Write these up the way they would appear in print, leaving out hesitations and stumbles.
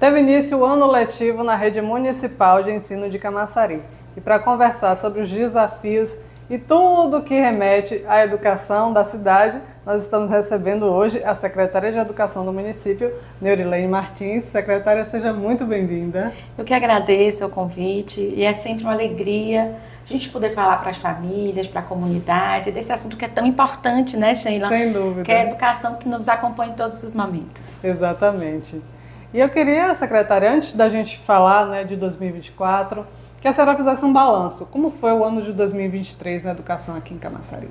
Teve início o ano letivo na Rede Municipal de Ensino de Camaçari. E para conversar sobre os desafios e tudo que remete à educação da cidade, nós estamos recebendo hoje a secretária de Educação do município, Neurilene Martins. Secretária, seja muito bem-vinda. Eu que agradeço o convite e é sempre uma alegria a gente poder falar para as famílias, para a comunidade, desse assunto que é tão importante, né, Sheila? Sem dúvida. Que é a educação que nos acompanha em todos os momentos. Exatamente. E eu queria, secretária, antes da gente falar, de 2024, que a senhora fizesse um balanço. Como foi o ano de 2023 na educação aqui em Camaçari?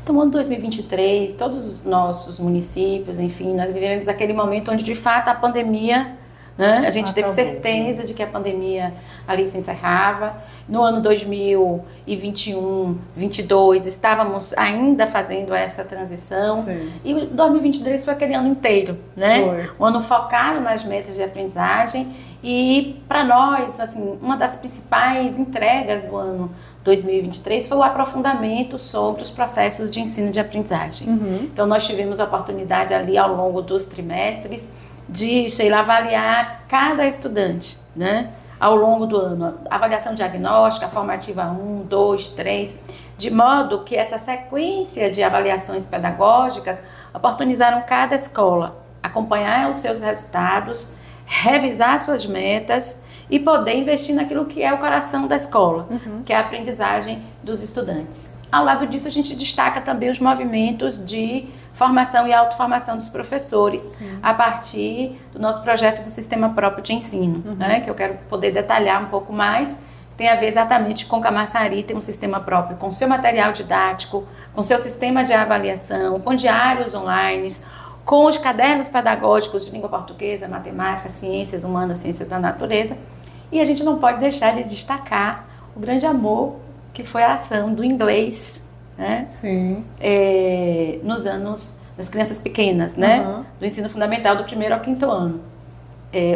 Então, o ano de 2023, todos os nossos municípios, enfim, nós vivemos aquele momento onde, de fato, a pandemia, a gente teve certeza de que a pandemia ali se encerrava. No ano 2021, 2022, estávamos ainda fazendo essa transição. Sim. E 2023 foi aquele ano inteiro, né? Foi. Um ano focado nas metas de aprendizagem. E para nós, assim, uma das principais entregas do ano 2023 foi o aprofundamento sobre os processos de ensino de aprendizagem. Então, nós tivemos a oportunidade ali ao longo dos trimestres de, Sheila, avaliar cada estudante, né? Ao longo do ano, avaliação diagnóstica, formativa 1, 2, 3, de modo que essa sequência de avaliações pedagógicas oportunizaram cada escola acompanhar os seus resultados, revisar suas metas e poder investir naquilo que é o coração da escola, que é a aprendizagem dos estudantes. Ao lado disso, a gente destaca também os movimentos de formação e autoformação dos professores, a partir do nosso projeto do Sistema Próprio de Ensino, que eu quero poder detalhar um pouco mais. Tem a ver exatamente com Camaçari, tem um sistema próprio, com seu material didático, com seu sistema de avaliação, com diários online, com os cadernos pedagógicos de língua portuguesa, matemática, ciências humanas, ciências da natureza. E a gente não pode deixar de destacar o grande amor que foi a ação do inglês, né? Sim. Nos anos das crianças pequenas, né? Do ensino fundamental, do 1º ao 5º ano.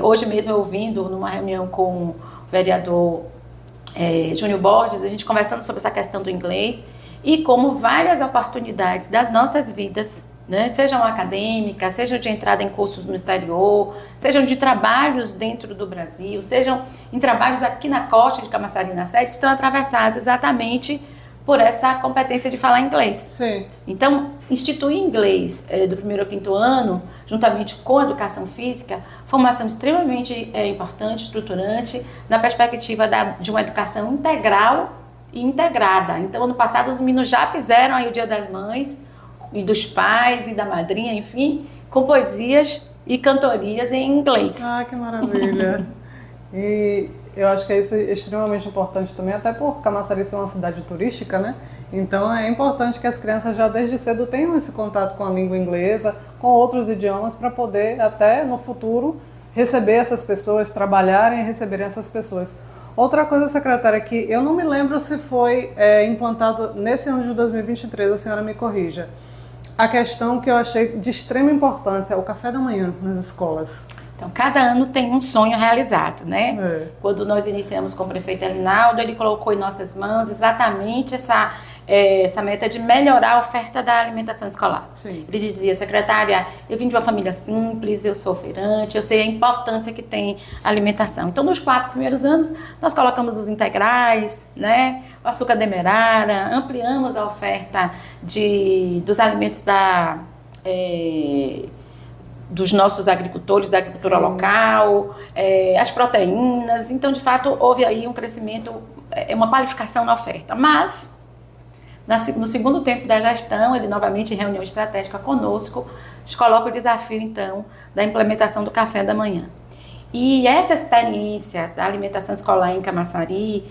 Hoje mesmo, eu ouvindo numa reunião com o vereador Júnior Borges, a gente conversando sobre essa questão do inglês e como várias oportunidades das nossas vidas, né, sejam acadêmicas, sejam de entrada em cursos no exterior, sejam de trabalhos dentro do Brasil, sejam em trabalhos aqui na costa de Camaçari, na sede, estão atravessados exatamente por essa competência de falar inglês. Sim. Então, instituir inglês do 1º ao 5º ano, juntamente com a educação física, foi uma ação extremamente importante, estruturante, na perspectiva de uma educação integral e integrada. Então, ano passado, os meninos já fizeram aí o Dia das Mães, e dos pais e da madrinha, enfim, com poesias e cantorias em inglês. Ah, que maravilha! E eu acho que isso é extremamente importante também, até por Camaçari ser uma cidade turística, né? Então é importante que as crianças já desde cedo tenham esse contato com a língua inglesa, com outros idiomas, para poder até no futuro receber essas pessoas, trabalharem e receberem essas pessoas. Outra coisa, secretária, que eu não me lembro se foi implantado nesse ano de 2023, a senhora me corrija. A questão que eu achei de extrema importância é o café da manhã nas escolas. Então, cada ano tem um sonho realizado, né? Quando nós iniciamos com o prefeito Elinaldo, ele colocou em nossas mãos exatamente essa meta de melhorar a oferta da alimentação escolar. Sim. Ele dizia, secretária, eu vim de uma família simples, eu sou feirante, eu sei a importância que tem a alimentação. Então, nos 4 primeiros anos, nós colocamos os integrais, né? O açúcar demerara, ampliamos a oferta dos alimentos dos nossos agricultores, da agricultura local, as proteínas. Então, de fato, houve aí um crescimento, uma qualificação na oferta. Mas, no segundo tempo da gestão, ele novamente em reunião estratégica conosco, nos coloca o desafio, então, da implementação do café da manhã. E essa experiência da alimentação escolar em Camaçari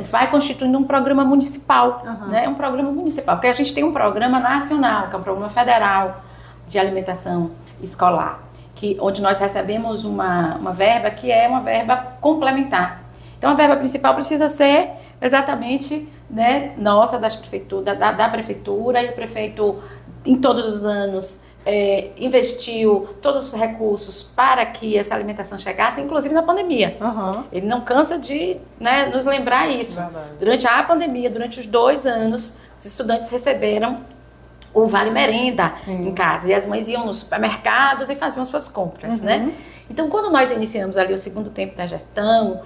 vai constituindo um programa municipal, né? Um programa municipal, porque a gente tem um programa nacional, que é um programa federal de alimentação escolar, onde nós recebemos uma verba que é uma verba complementar. Então, a verba principal precisa ser exatamente, né, nossa, da prefeitura, e o prefeito, em todos os anos, investiu todos os recursos para que essa alimentação chegasse, inclusive na pandemia. Ele não cansa de, né, nos lembrar isso. Verdade. Durante a pandemia, durante os 2 anos, os estudantes receberam o Vale Merenda em casa. E as mães iam nos supermercados e faziam suas compras, né? Então, quando nós iniciamos ali o segundo tempo da gestão,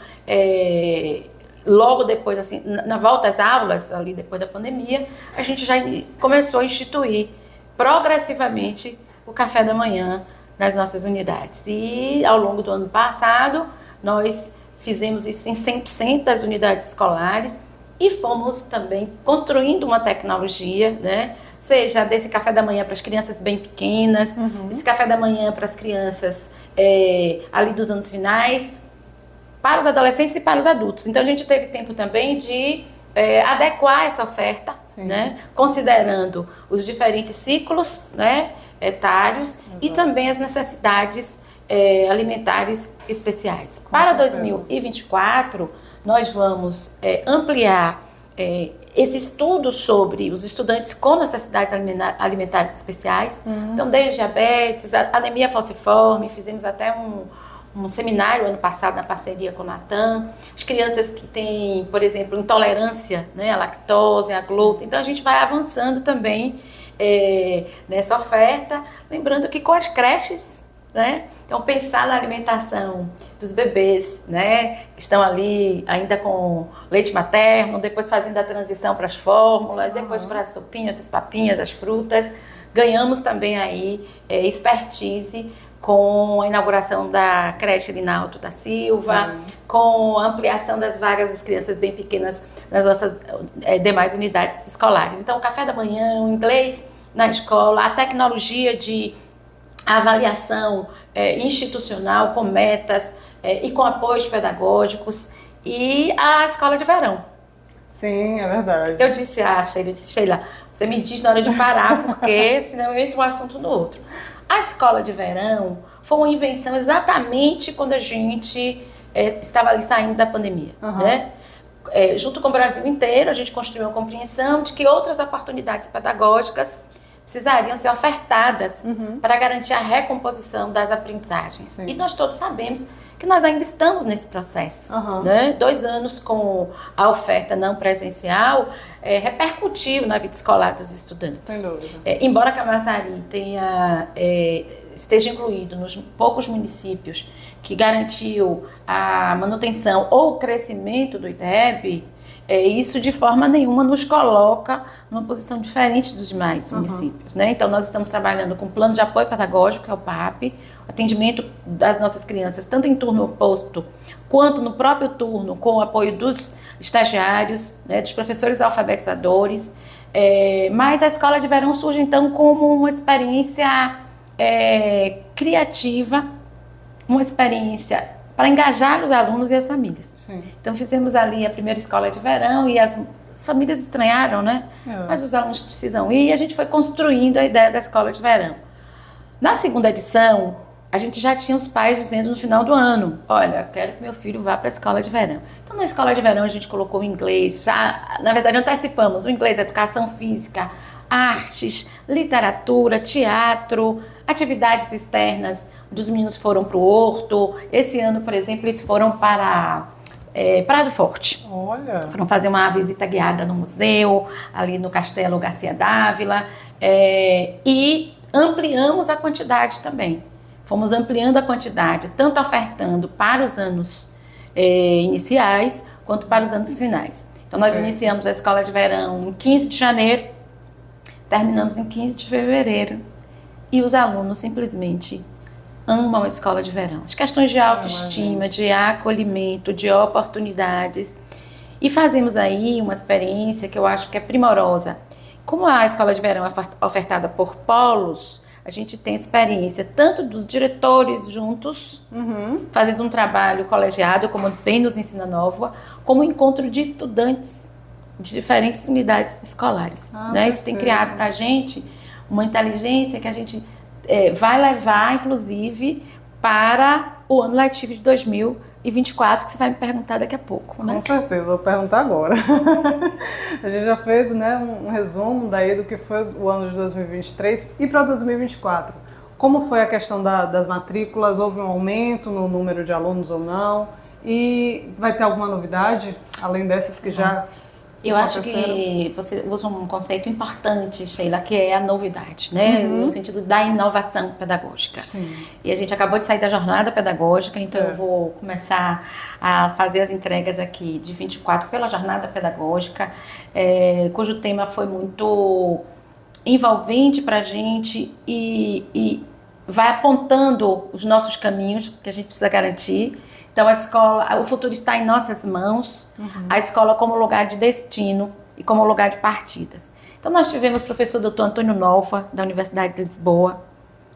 logo depois, assim, na volta às aulas, ali depois da pandemia, a gente já começou a instituir progressivamente o café da manhã nas nossas unidades. E ao longo do ano passado, nós fizemos isso em 100% das unidades escolares e fomos também construindo uma tecnologia, né? Seja desse café da manhã para as crianças bem pequenas, esse café da manhã para as crianças ali dos anos finais, para os adolescentes e para os adultos. Então, a gente teve tempo também de adequar essa oferta, né? Considerando os diferentes ciclos, né, etários e também as necessidades alimentares especiais. Para 2024, nós vamos ampliar esse estudo sobre os estudantes com necessidades alimentares especiais. Então, desde diabetes, anemia falciforme, fizemos até um seminário ano passado na parceria com o Natan. As crianças que têm, por exemplo, intolerância, né, à lactose, à glúten. Então, a gente vai avançando também nessa oferta. Lembrando que com as creches, né, então pensar na alimentação dos bebês, né, que estão ali ainda com leite materno, depois fazendo a transição para as fórmulas, depois para as sopinhas, as papinhas, as frutas. Ganhamos também aí expertise com a inauguração da creche Linaldo da Silva, com a ampliação das vagas das crianças bem pequenas nas nossas demais unidades escolares. Então, o café da manhã, o inglês na escola, a tecnologia de avaliação institucional com metas e com apoios pedagógicos e a escola de verão. Sim, é verdade. Eu disse Sheila, você me diz na hora de parar, porque senão entra um assunto no outro. A escola de verão foi uma invenção exatamente quando a gente estava ali saindo da pandemia, né? Junto com o Brasil inteiro, a gente construiu a compreensão de que outras oportunidades pedagógicas precisariam ser ofertadas para garantir a recomposição das aprendizagens. Sim. E nós todos sabemos que nós ainda estamos nesse processo. Né? 2 anos com a oferta não presencial repercutiu na vida escolar dos estudantes. Sem dúvida. Embora Camaçari esteja incluído nos poucos municípios que garantiu a manutenção ou o crescimento do ITEB, isso de forma nenhuma nos coloca numa posição diferente dos demais municípios, né? Então, nós estamos trabalhando com o plano de apoio pedagógico, que é o PAP, atendimento das nossas crianças, tanto em turno oposto, quanto no próprio turno, com o apoio dos estagiários, né, dos professores alfabetizadores. Mas a escola de verão surge, então, como uma experiência criativa, uma experiência para engajar os alunos e as famílias. Sim. Então, fizemos ali a primeira escola de verão e as famílias estranharam, né? Mas os alunos precisam ir, e a gente foi construindo a ideia da escola de verão. Na segunda edição, a gente já tinha os pais dizendo no final do ano, olha, quero que meu filho vá para a escola de verão. Então, na escola de verão, a gente colocou o inglês, já, na verdade, antecipamos o inglês, educação física, artes, literatura, teatro, atividades externas. Os meninos foram para o Horto. Esse ano, por exemplo, eles foram para Praia do Forte. Olha! Foram fazer uma visita guiada no museu, ali no Castelo Garcia Dávila, e ampliamos a quantidade também. Fomos ampliando a quantidade, tanto ofertando para os anos iniciais, quanto para os anos finais. Então, nós iniciamos a escola de verão em 15 de janeiro, terminamos em 15 de fevereiro, e os alunos simplesmente amam a escola de verão. As questões de autoestima, de acolhimento, de oportunidades. E fazemos aí uma experiência que eu acho que é primorosa. Como a escola de verão é ofertada por polos, a gente tem experiência tanto dos diretores juntos, fazendo um trabalho colegiado, como tem nos Ensina Nova, como o encontro de estudantes de diferentes unidades escolares. Né? Isso tem criado para a gente uma inteligência que a gente vai levar, inclusive, para o ano letivo de 2024, que você vai me perguntar daqui a pouco. Né? Com certeza, vou perguntar agora. A gente já fez, né, um resumo daí do que foi o ano de 2023 e para 2024. Como foi a questão das matrículas? Houve um aumento no número de alunos ou não? E vai ter alguma novidade, além dessas que já Eu acho que você usa um conceito importante, Sheila, que é a novidade, né? No sentido da inovação pedagógica. Sim. E a gente acabou de sair da jornada pedagógica, então eu vou começar a fazer as entregas aqui de 24 pela jornada pedagógica, cujo tema foi muito envolvente para a gente e vai apontando os nossos caminhos que a gente precisa garantir. Então, a escola, o futuro está em nossas mãos, a escola como lugar de destino e como lugar de partidas. Então, nós tivemos o professor Dr. Antônio Nova, da Universidade de Lisboa,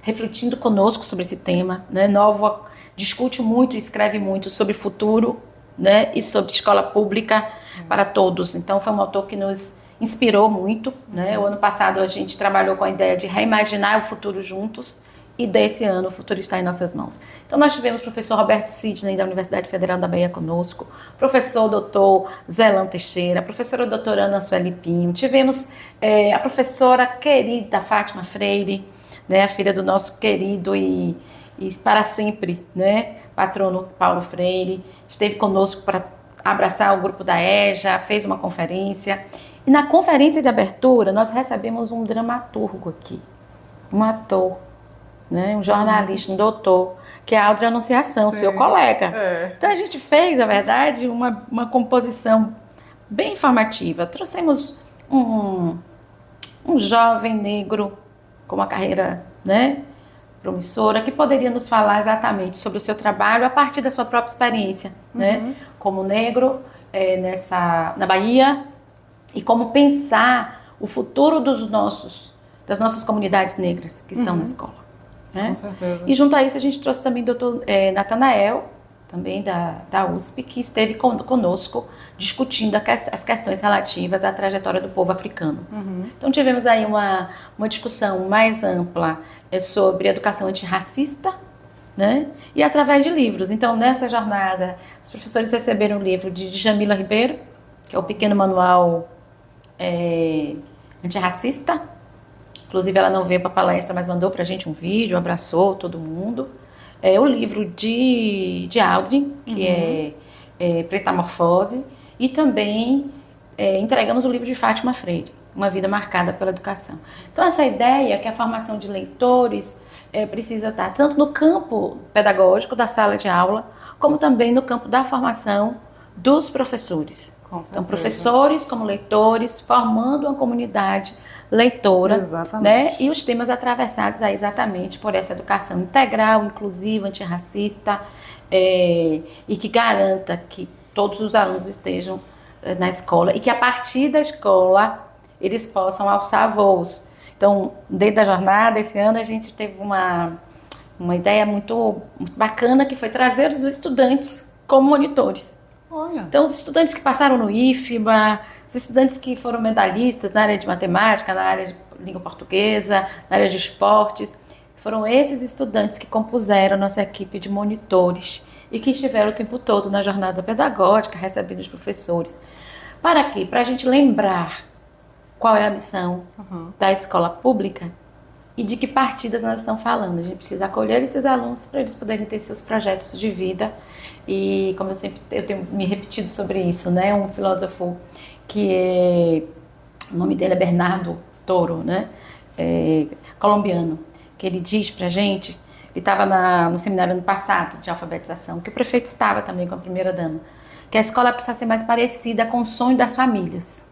refletindo conosco sobre esse tema, né? Nova discute muito e escreve muito sobre futuro, né? E sobre escola pública para todos. Então, foi um autor que nos inspirou muito, né? O ano passado a gente trabalhou com a ideia de reimaginar o futuro juntos, e desse ano o futuro está em nossas mãos. Então nós tivemos o professor Roberto Sidney da Universidade Federal da Bahia conosco, professor doutor Zelan Teixeira, professora doutora Ana Sueli Pinho, tivemos a professora querida Fátima Freire, né, a filha do nosso querido e para sempre, né, patrono Paulo Freire, esteve conosco para abraçar o grupo da EJA, fez uma conferência, e na conferência de abertura nós recebemos um dramaturgo aqui, um ator, né, um jornalista, um doutor, que é a Áudrea Anunciação, seu colega. Então a gente fez, na verdade, uma composição bem informativa. Trouxemos um jovem negro com uma carreira, né, promissora, que poderia nos falar exatamente sobre o seu trabalho a partir da sua própria experiência, né, como negro na Bahia, e como pensar o futuro das nossas comunidades negras que estão na escola. Com certeza. E junto a isso a gente trouxe também o doutor Natanael, também da USP, que esteve conosco discutindo as questões relativas à trajetória do povo africano. Então tivemos aí uma discussão mais ampla sobre educação antirracista, né? E através de livros. Então nessa jornada os professores receberam o livro de Djamila Ribeiro, que é o pequeno manual antirracista. Inclusive ela não veio para a palestra, mas mandou para a gente um vídeo, abraçou todo mundo. O livro de Aldrin, que é Pretamorfose, e também entregamos o livro de Fátima Freire, Uma Vida Marcada pela Educação. Então essa ideia é que a formação de leitores precisa estar tanto no campo pedagógico da sala de aula, como também no campo da formação dos professores. Então professores como leitores, formando uma comunidade leitora, né? E os temas atravessados aí exatamente por essa educação integral, inclusiva, antirracista, e que garanta que todos os alunos estejam na escola e que a partir da escola eles possam alçar voos. Então, dentro da jornada, esse ano a gente teve uma ideia muito bacana, que foi trazer os estudantes como monitores. Olha. Então, os estudantes que passaram no IFBA, os estudantes que foram medalhistas na área de matemática, na área de língua portuguesa, na área de esportes, foram esses estudantes que compuseram nossa equipe de monitores e que estiveram o tempo todo na jornada pedagógica, recebendo os professores. Para quê? Para a gente lembrar qual é a missão da escola pública e de que partidas nós estamos falando. A gente precisa acolher esses alunos para eles poderem ter seus projetos de vida. E como eu tenho me repetido sobre isso, né? Um filósofo o nome dele é Bernardo Toro, né? Colombiano, que ele diz pra gente, ele estava no seminário ano passado de alfabetização, que o prefeito estava também com a primeira-dama, que a escola precisa ser mais parecida com o sonho das famílias.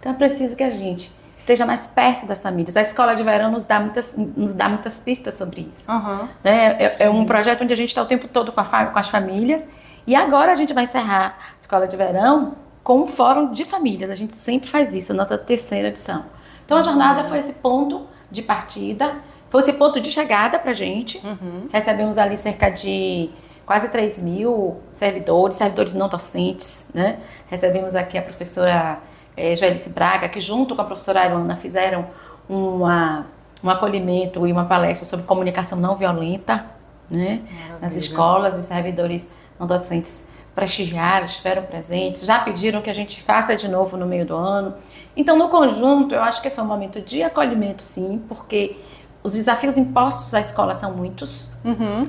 Então é preciso que a gente esteja mais perto das famílias. A escola de verão nos dá muitas pistas sobre isso. Né? É um projeto onde a gente está o tempo todo com as famílias, e agora a gente vai encerrar a escola de verão com um fórum de famílias. A gente sempre faz isso, a nossa 3ª edição. Então a jornada foi esse ponto de partida, foi esse ponto de chegada pra gente. Recebemos ali cerca de quase 3 mil servidores não docentes, né? Recebemos aqui a professora Joelice Braga, que junto com a professora Aruana fizeram um acolhimento e uma palestra sobre comunicação não violenta, né? Nas escolas. Os servidores não docentes prestigiaram, estiveram presentes, já pediram que a gente faça de novo no meio do ano. Então, no conjunto, eu acho que foi um momento de acolhimento, sim, porque os desafios impostos à escola são muitos,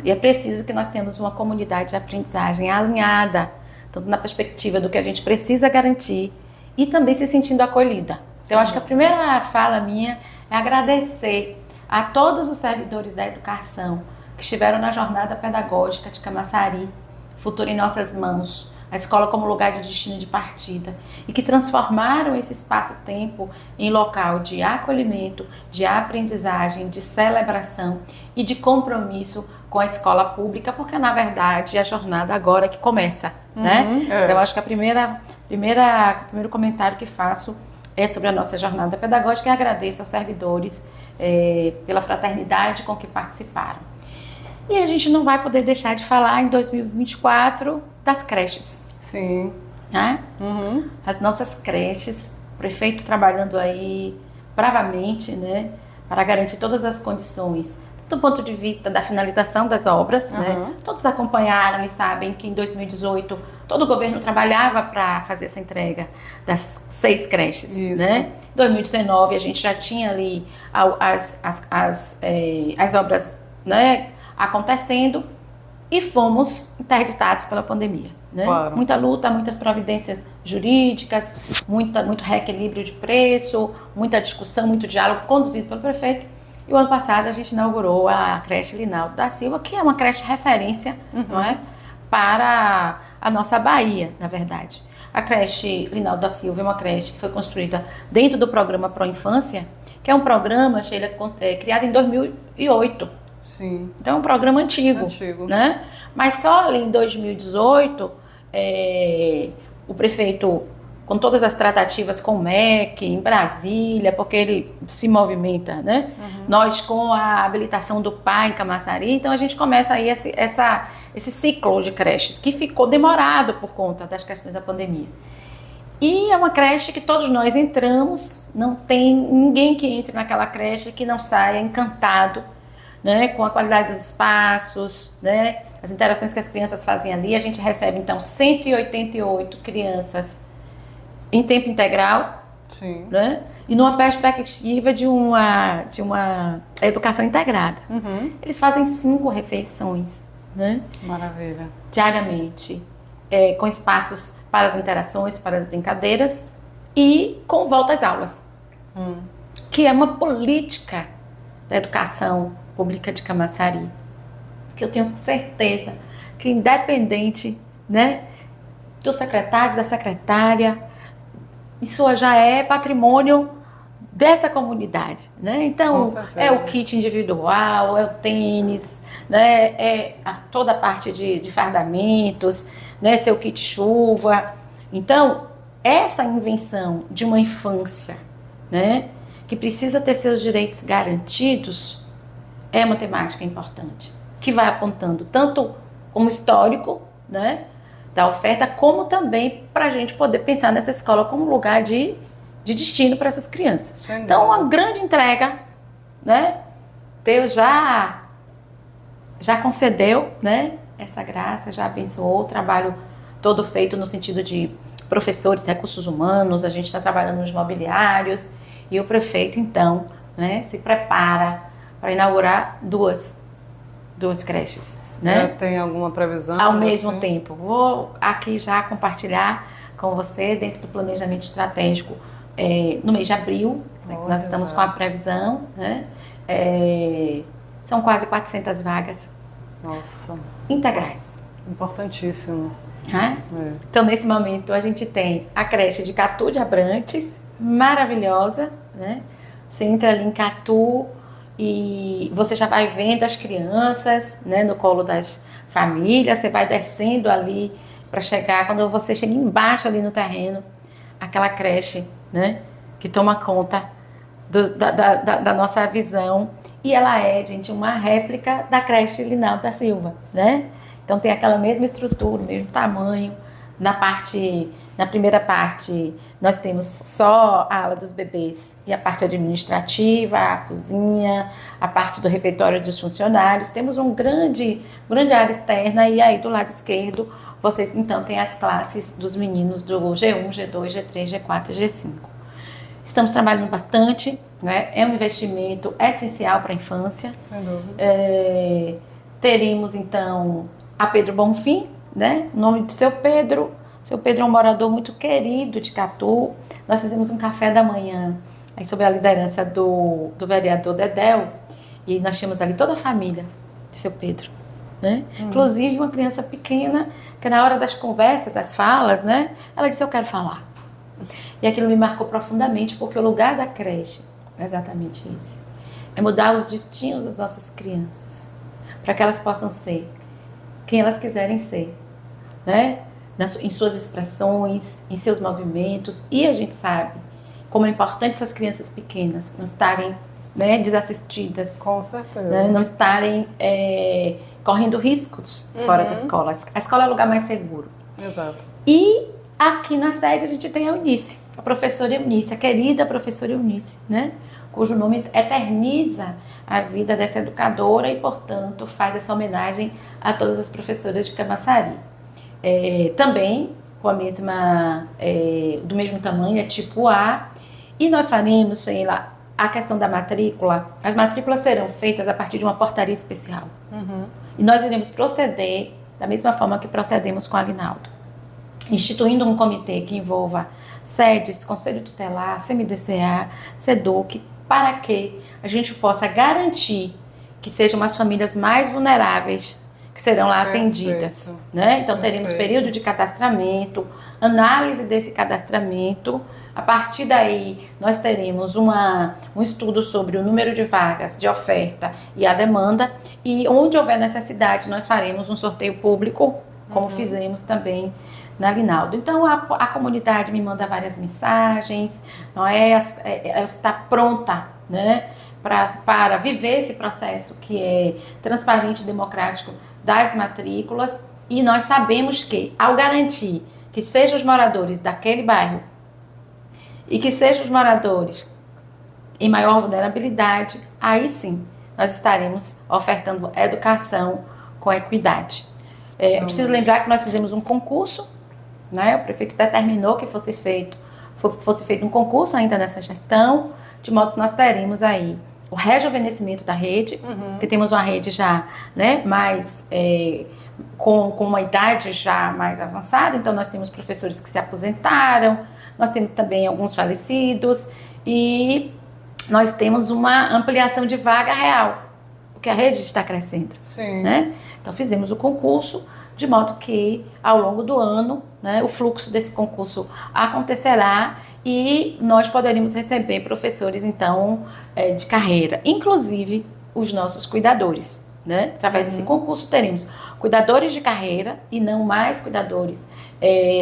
e é preciso que nós tenhamos uma comunidade de aprendizagem alinhada, tanto na perspectiva do que a gente precisa garantir e também se sentindo acolhida. Então, eu acho que a primeira fala minha é agradecer a todos os servidores da educação que estiveram na jornada pedagógica de Camaçari, Futuro em Nossas Mãos, a escola como lugar de destino de partida, e que transformaram esse espaço-tempo em local de acolhimento, de aprendizagem, de celebração e de compromisso com a escola pública, porque na verdade a jornada agora que começa, né? Então eu acho que o primeiro comentário que faço é sobre a nossa jornada pedagógica e agradeço aos servidores pela fraternidade com que participaram. E a gente não vai poder deixar de falar em 2024 das creches. Sim. Né? As nossas creches, o prefeito trabalhando aí bravamente, né, para garantir todas as condições, do ponto de vista da finalização das obras, né? Todos acompanharam e sabem que em 2018 todo o governo trabalhava para fazer essa entrega das 6 creches. Né? Em 2019 a gente já tinha ali as obras, né, acontecendo e fomos interditados pela pandemia. Né? Claro. Muita luta, muitas providências jurídicas, muito reequilíbrio de preço, muita discussão, muito diálogo conduzido pelo prefeito. E o ano passado a gente inaugurou a creche Linaldo da Silva, que é uma creche referência, não é, para a nossa Bahia, na verdade. A creche Linaldo da Silva é uma creche que foi construída dentro do programa Pro Infância, que é um programa, Sheila, criado em 2008. Sim. Então é um programa antigo. Né? Mas só ali em 2018, o prefeito, com todas as tratativas com o MEC, em Brasília, porque ele se movimenta, né? Nós com a habilitação do PAI em Camaçari, então a gente começa aí esse ciclo de creches, que ficou demorado por conta das questões da pandemia. E é uma creche que todos nós entramos, não tem ninguém que entre naquela creche que não saia encantado, né, com a qualidade dos espaços, né, as interações que as crianças fazem ali. A gente recebe, então, 188 crianças em tempo integral. Sim. Né, e numa perspectiva de uma educação integrada. Eles fazem 5 refeições, né, maravilha, diariamente, com espaços para as interações, para as brincadeiras e com volta às aulas, que é uma política da educação pública de Camaçari, que eu tenho certeza que independente, né, do secretário, da secretária, isso já é patrimônio dessa comunidade, né? Então é o kit individual, é o tênis, né, toda a parte de fardamentos, né, seu kit chuva. Então essa invenção de uma infância, né, que precisa ter seus direitos garantidos, é uma temática importante, que vai apontando tanto como histórico, né, da oferta, como também para a gente poder pensar nessa escola como lugar de destino para essas crianças. Então, uma grande entrega, né, Deus já concedeu, né, essa graça, já abençoou o trabalho todo feito no sentido de professores, recursos humanos, a gente está trabalhando nos mobiliários, e o prefeito, então, né, se prepara para inaugurar duas creches, né? Tem alguma previsão? Ao mesmo tempo. Vou aqui já compartilhar com você, dentro do planejamento estratégico, no mês de abril, né, nós estamos com a previsão, né? São quase 400 vagas. Nossa. Integrais. Importantíssimo. Então, nesse momento, a gente tem a creche de Catu de Abrantes, maravilhosa, né? Você entra ali em Catu e você já vai vendo as crianças, né, no colo das famílias, você vai descendo ali para chegar, quando você chega embaixo ali no terreno, aquela creche, né, que toma conta da nossa visão, e ela é, gente, uma réplica da creche Linaldo da Silva, né? Então tem aquela mesma estrutura, o mesmo tamanho. Na primeira parte, nós temos só a ala dos bebês e a parte administrativa, a cozinha, a parte do refeitório dos funcionários. Temos uma grande área externa, e aí do lado esquerdo você então tem as classes dos meninos do G1, G2, G3, G4 e G5. Estamos trabalhando bastante, né? É um investimento essencial para a infância. Sem dúvida. Teremos então a Pedro Bonfim, né? O nome do seu Pedro, Seu Pedro é um morador muito querido de Catu. Nós fizemos um café da manhã aí sob a liderança do vereador Dedéu, e nós tínhamos ali toda a família de seu Pedro, né? Inclusive uma criança pequena, que na hora das conversas, das falas, né? Ela disse, eu quero falar. E aquilo me marcou profundamente, porque o lugar da creche é exatamente esse. É mudar os destinos das nossas crianças, para que elas possam ser quem elas quiserem ser, né? Em suas expressões, em seus movimentos. E a gente sabe como é importante essas crianças pequenas não estarem, né, desassistidas. Com certeza. Né, não estarem correndo riscos fora da escola. A escola é o lugar mais seguro. Exato. E aqui na sede a gente tem a Eunice, a professora Eunice, a querida professora Eunice, né? Cujo nome eterniza a vida dessa educadora e, portanto, faz essa homenagem a todas as professoras de Camaçari. Também com a mesma, do mesmo tamanho, é tipo A, e nós faremos, sei lá, a questão da matrícula. As matrículas serão feitas a partir de uma portaria especial. E nós iremos proceder da mesma forma que procedemos com o Aguinaldo, instituindo um comitê que envolva sedes, Conselho Tutelar, CMDCA, SEDUC, para que a gente possa garantir que sejam as famílias mais vulneráveis que serão lá atendidas, né? Então teremos período de cadastramento, análise desse cadastramento. A partir daí nós teremos um estudo sobre o número de vagas, de oferta e a demanda, e onde houver necessidade nós faremos um sorteio público, como fizemos também na Aguinaldo. Então a comunidade me manda várias mensagens, não é? Ela está pronta, né, para viver esse processo que é transparente e democrático das matrículas, e nós sabemos que, ao garantir que sejam os moradores daquele bairro e que sejam os moradores em maior vulnerabilidade, aí sim nós estaremos ofertando educação com equidade. Preciso lembrar que nós fizemos um concurso, né? O prefeito determinou que fosse feito um concurso ainda nessa gestão, de modo que nós teremos aí o rejuvenescimento da rede, que temos uma rede já, né, mais com uma idade já mais avançada. Então nós temos professores que se aposentaram, nós temos também alguns falecidos, e nós temos uma ampliação de vaga real, porque a rede está crescendo. Sim. Né? Então fizemos o concurso, de modo que ao longo do ano, né, o fluxo desse concurso acontecerá e nós poderíamos receber professores, então, de carreira, inclusive os nossos cuidadores, né? Através desse concurso teremos cuidadores de carreira e não mais cuidadores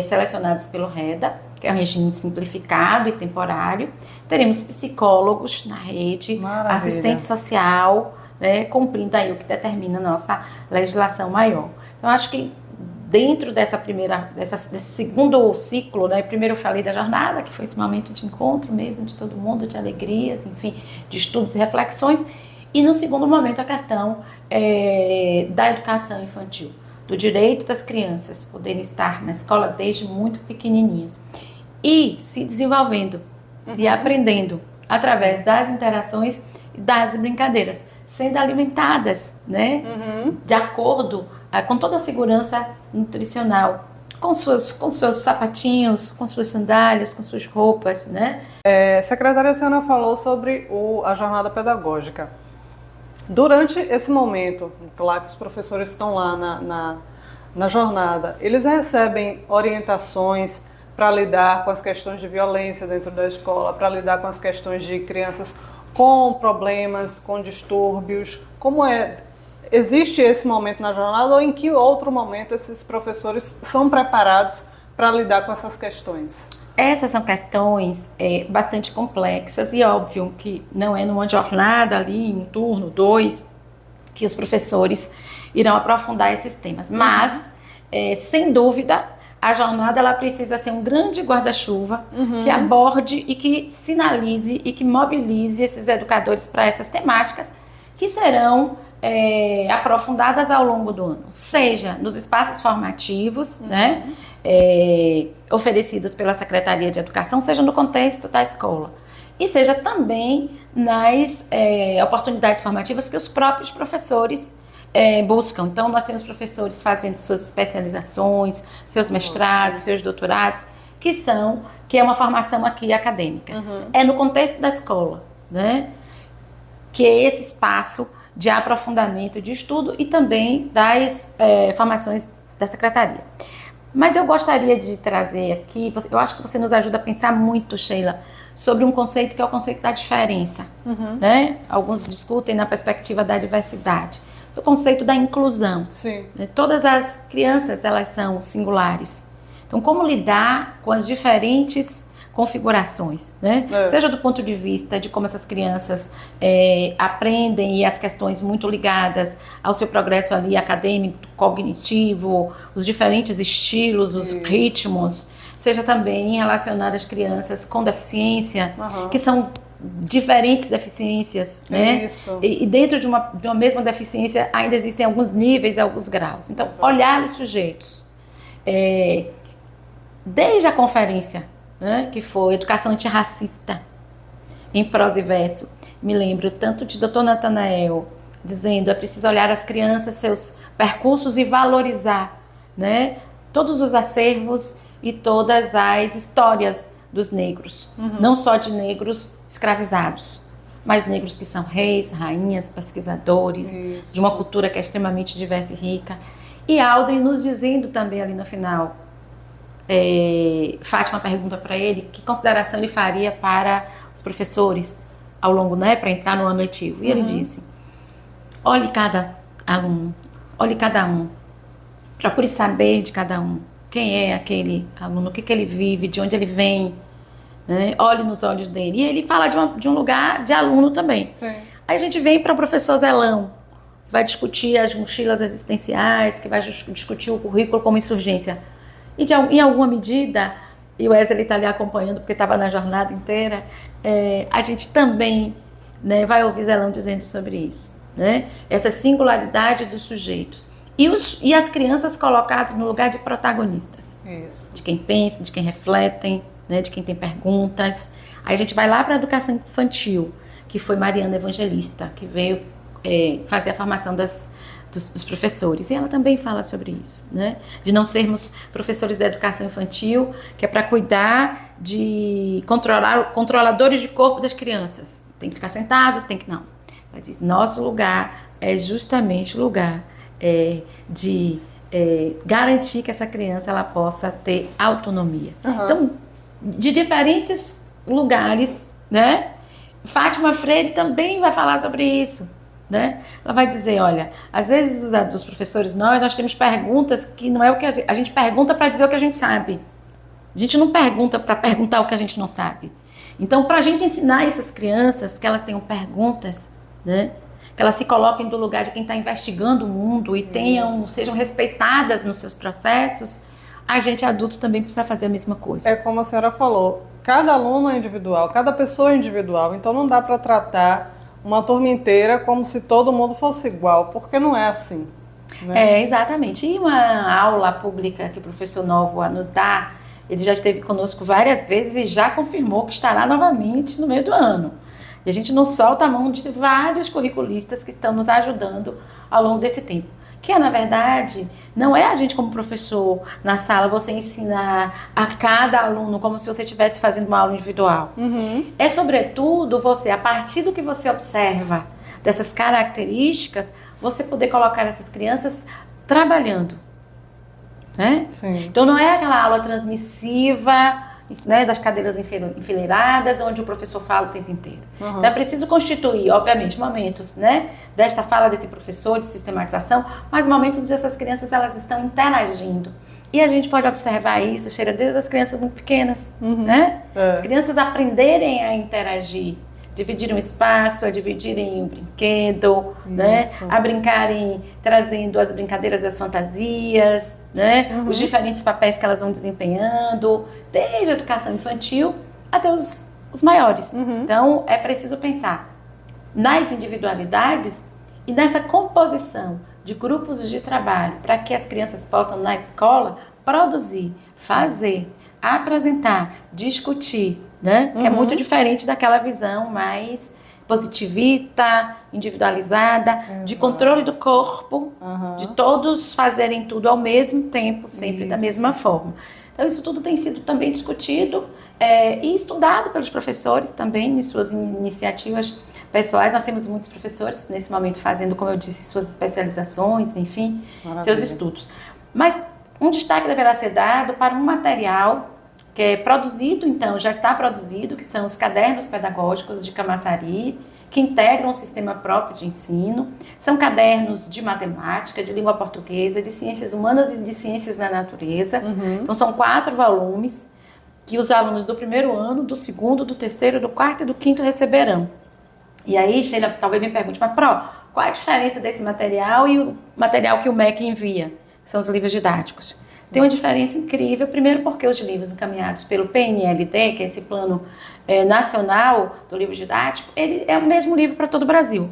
selecionados pelo REDA, que é um regime simplificado e temporário. Teremos psicólogos na rede, Maravilha. Assistente social, né, cumprindo aí o que determina a nossa legislação maior. Então, acho que dentro desse segundo ciclo, né, primeiro eu falei da jornada, que foi esse momento de encontro mesmo de todo mundo, de alegrias, enfim, de estudos e reflexões, e no segundo momento a questão da educação infantil, do direito das crianças poderem estar na escola desde muito pequenininhas e se desenvolvendo e aprendendo através das interações e das brincadeiras, sendo alimentadas, né, de acordo com toda a segurança nutricional, com seus sapatinhos, com suas sandálias, com suas roupas, né? Secretária, a senhora falou sobre a jornada pedagógica. Durante esse momento, claro que os professores estão lá na jornada, eles recebem orientações para lidar com as questões de violência dentro da escola, para lidar com as questões de crianças com problemas, com distúrbios. Como existe esse momento na jornada, ou em que outro momento esses professores são preparados para lidar com essas questões? Essas são questões bastante complexas, e óbvio que não é numa jornada ali, em um turno, 2, que os professores irão aprofundar esses temas. Mas, sem dúvida, a jornada ela precisa ser um grande guarda-chuva que aborde e que sinalize e que mobilize esses educadores para essas temáticas que serão aprofundadas ao longo do ano, seja nos espaços formativos, né, oferecidos pela Secretaria de Educação, seja no contexto da escola, e seja também nas oportunidades formativas que os próprios professores buscam. Então, nós temos professores fazendo suas especializações, seus mestrados, seus doutorados, que é uma formação aqui acadêmica. É no contexto da escola, né? Que é esse espaço de aprofundamento de estudo e também das formações da secretaria. Mas eu gostaria de trazer aqui, eu acho que você nos ajuda a pensar muito, Sheila, sobre um conceito que é o conceito da diferença. Né? Alguns discutem na perspectiva da diversidade. O conceito da inclusão. Sim. Todas as crianças, elas são singulares. Então, como lidar com as diferentes configurações, né? Seja do ponto de vista de como essas crianças aprendem e as questões muito ligadas ao seu progresso ali acadêmico, cognitivo, os diferentes estilos, os ritmos, seja também relacionado às crianças com deficiência, que são diferentes deficiências, né? E dentro de uma mesma deficiência ainda existem alguns níveis e alguns graus. Então, olhar os sujeitos. Desde a conferência, né, que foi Educação Antirracista, em prosa e verso, me lembro tanto de Dr. Natanael dizendo é preciso olhar as crianças, seus percursos e valorizar, né, todos os acervos e todas as histórias dos negros, não só de negros escravizados, mas negros que são reis, rainhas, pesquisadores, de uma cultura que é extremamente diversa e rica. E Aldrin nos dizendo também ali no final, Fátima pergunta para ele que consideração ele faria para os professores ao longo, né, para entrar no ano letivo. E ele disse, olhe cada aluno, olhe cada um, procure saber de cada um, quem é aquele aluno, o que ele vive, de onde ele vem, né? Olhe nos olhos dele. E ele fala de um lugar de aluno também. Sim. Aí a gente vem para o professor Zelão, que vai discutir as mochilas existenciais, que vai discutir o currículo como insurgência. E em alguma medida, e o Wesley está ali acompanhando porque estava na jornada inteira, a gente também, né, vai ouvir Zelão dizendo sobre isso, né? Essa singularidade dos sujeitos. E as crianças colocadas no lugar de protagonistas. Isso. De quem pensa, de quem refletem, né, de quem tem perguntas. Aí a gente vai lá para a educação infantil, que foi Mariana Evangelista, que veio fazer a formação dos professores. E ela também fala sobre isso, né? De não sermos professores da educação infantil, que é para cuidar de controladores de corpo das crianças. Tem que ficar sentado, tem que não. Ela diz, nosso lugar é justamente o lugar de garantir que essa criança ela possa ter autonomia. Então, de diferentes lugares, né? Fátima Freire também vai falar sobre isso, né? Ela vai dizer, olha, às vezes os professores, nós temos perguntas que não é o que a gente pergunta para dizer o que a gente sabe. A gente não pergunta para perguntar o que a gente não sabe. Então, para a gente ensinar essas crianças que elas tenham perguntas, né? Que elas se coloquem do lugar de quem está investigando o mundo e sejam respeitadas nos seus processos, a gente adulto também precisa fazer a mesma coisa. É como a senhora falou, cada aluno é individual, cada pessoa é individual, então não dá para tratar uma turma inteira como se todo mundo fosse igual, porque não é assim. Né? Exatamente. E uma aula pública que o professor Novoa nos dá, ele já esteve conosco várias vezes e já confirmou que estará novamente no meio do ano. E a gente não solta a mão de vários curriculistas que estão nos ajudando ao longo desse tempo. Que na verdade, não é a gente como professor na sala, você ensinar a cada aluno como se você estivesse fazendo uma aula individual. É sobretudo você, a partir do que você observa, dessas características, você poder colocar essas crianças trabalhando. Né? Então não é aquela aula transmissiva, né, das cadeiras enfileiradas, onde o professor fala o tempo inteiro. Então é preciso constituir, obviamente, momentos, né, desta fala desse professor, de sistematização, mas momentos onde essas crianças elas estão interagindo. E a gente pode observar isso, cheira desde as crianças muito pequenas, né? As crianças aprenderem a interagir, dividir um espaço, a dividirem um brinquedo, né? A brincarem trazendo as brincadeiras e as fantasias, né? Os diferentes papéis que elas vão desempenhando, desde a educação infantil até os maiores. Então, é preciso pensar nas individualidades e nessa composição de grupos de trabalho para que as crianças possam, na escola, produzir, fazer, apresentar, discutir, né? Que é muito diferente daquela visão mais positivista, individualizada, de controle do corpo, de todos fazerem tudo ao mesmo tempo, sempre da mesma forma. Então, isso tudo tem sido também discutido e estudado pelos professores também em suas iniciativas pessoais. Nós temos muitos professores nesse momento fazendo, como eu disse, suas especializações, enfim, seus estudos. Mas um destaque deverá ser dado para um material que é produzido, então, já está produzido, que são os cadernos pedagógicos de Camaçari, que integram um sistema próprio de ensino. São cadernos de matemática, de língua portuguesa, de ciências humanas e de ciências da natureza. Então, são 4 volumes que os alunos do primeiro ano, do segundo, do terceiro, do quarto e do quinto receberão. E aí, Sheila, talvez me pergunte, mas qual a diferença desse material e o material que o MEC envia? São os livros didáticos. Tem uma diferença incrível, primeiro porque os livros encaminhados pelo PNLD, que é esse plano nacional do livro didático, ele é o mesmo livro para todo o Brasil.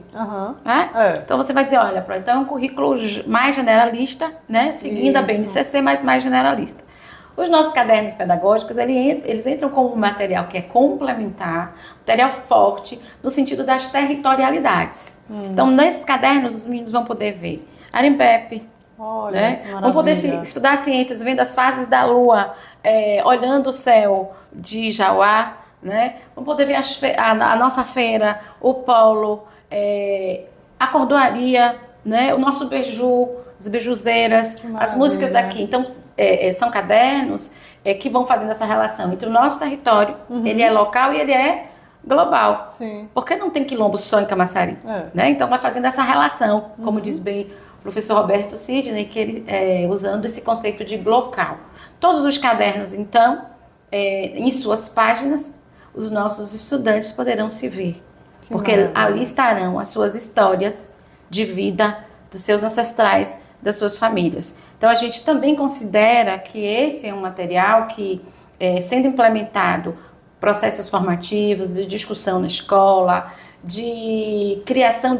Né? Então você vai dizer, olha, então é um currículo mais generalista, né? Seguindo a BNCC, mas mais generalista. Os nossos cadernos pedagógicos, eles entram como um material que é complementar, material forte, no sentido das territorialidades. Então, nesses cadernos, os meninos vão poder ver Arempepe, né? Vão poder estudar ciências, vendo as fases da Lua, olhando o céu de Jauá, né? Vão poder ver a nossa feira, o polo, a cordoaria, né? O nosso beiju, as beijuzeiras, as músicas daqui. Então, são cadernos que vão fazendo essa relação entre o nosso território, ele é local e ele é global. Sim. Porque não tem quilombo só em Camaçari, né? Então vai fazendo essa relação, como diz bem o professor Roberto Sidney, que ele usando esse conceito de local. Todos os cadernos, então, em suas páginas, os nossos estudantes poderão se ver. Porque ali estarão as suas histórias de vida dos seus ancestrais, das suas famílias. Então, a gente também considera que esse é um material que, sendo implementado, processos formativos, de discussão na escola, de criação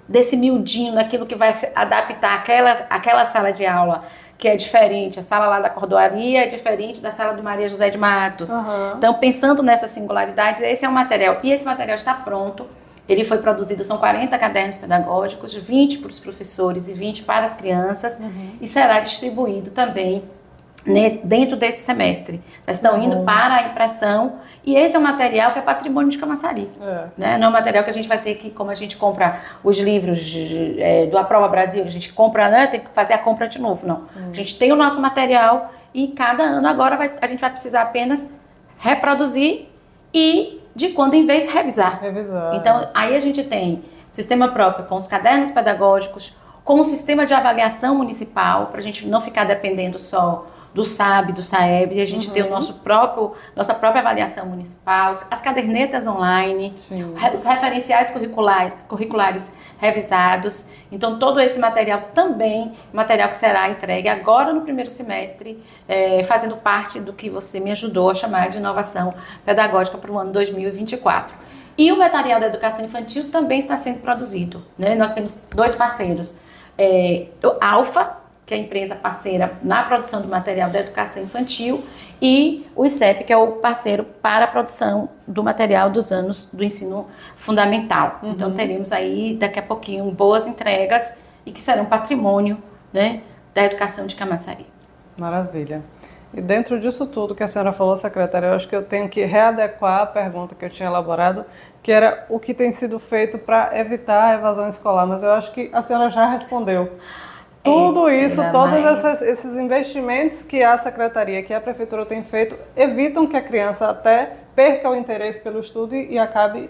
desse miudinho, naquilo que vai adaptar aquela sala de aula, que é diferente, a sala lá da Cordoaria é diferente da sala do Maria José de Matos. Então, pensando nessas singularidades, esse é um material, e esse material está pronto. Ele foi produzido, são 40 cadernos pedagógicos, 20 para os professores e 20 para as crianças, e será distribuído também dentro desse semestre. Já estão indo para a impressão, e esse é um material que é patrimônio de Camaçari. Né? Não é um material que a gente vai ter que, como a gente compra os livros do Aprova Brasil, a gente compra, né, tem que fazer a compra de novo, não. A gente tem o nosso material e cada ano agora a gente vai precisar apenas reproduzir e, de quando em vez, revisar. Então, aí a gente tem sistema próprio com os cadernos pedagógicos, com o sistema de avaliação municipal, para a gente não ficar dependendo só do SAB, do SAEB, e a gente ter nossa própria avaliação municipal, as cadernetas online, os referenciais curriculares revisados. Então, todo esse material também, material que será entregue agora no primeiro semestre, fazendo parte do que você me ajudou a chamar de inovação pedagógica para o ano 2024. E o material da educação infantil também está sendo produzido, né? Nós temos 2 parceiros, o Alfa, que é a empresa parceira na produção do material da educação infantil, e o ICEP, que é o parceiro para a produção do material dos anos do ensino fundamental. Então, teremos aí, daqui a pouquinho, boas entregas e que serão patrimônio, né, da educação de Camaçari. Maravilha. E dentro disso tudo que a senhora falou, secretária, eu acho que eu tenho que readequar a pergunta que eu tinha elaborado, que era o que tem sido feito para evitar a evasão escolar, mas eu acho que a senhora já respondeu. Tudo isso, todos esses investimentos que a secretaria, que a prefeitura tem feito, evitam que a criança até perca o interesse pelo estudo e acabe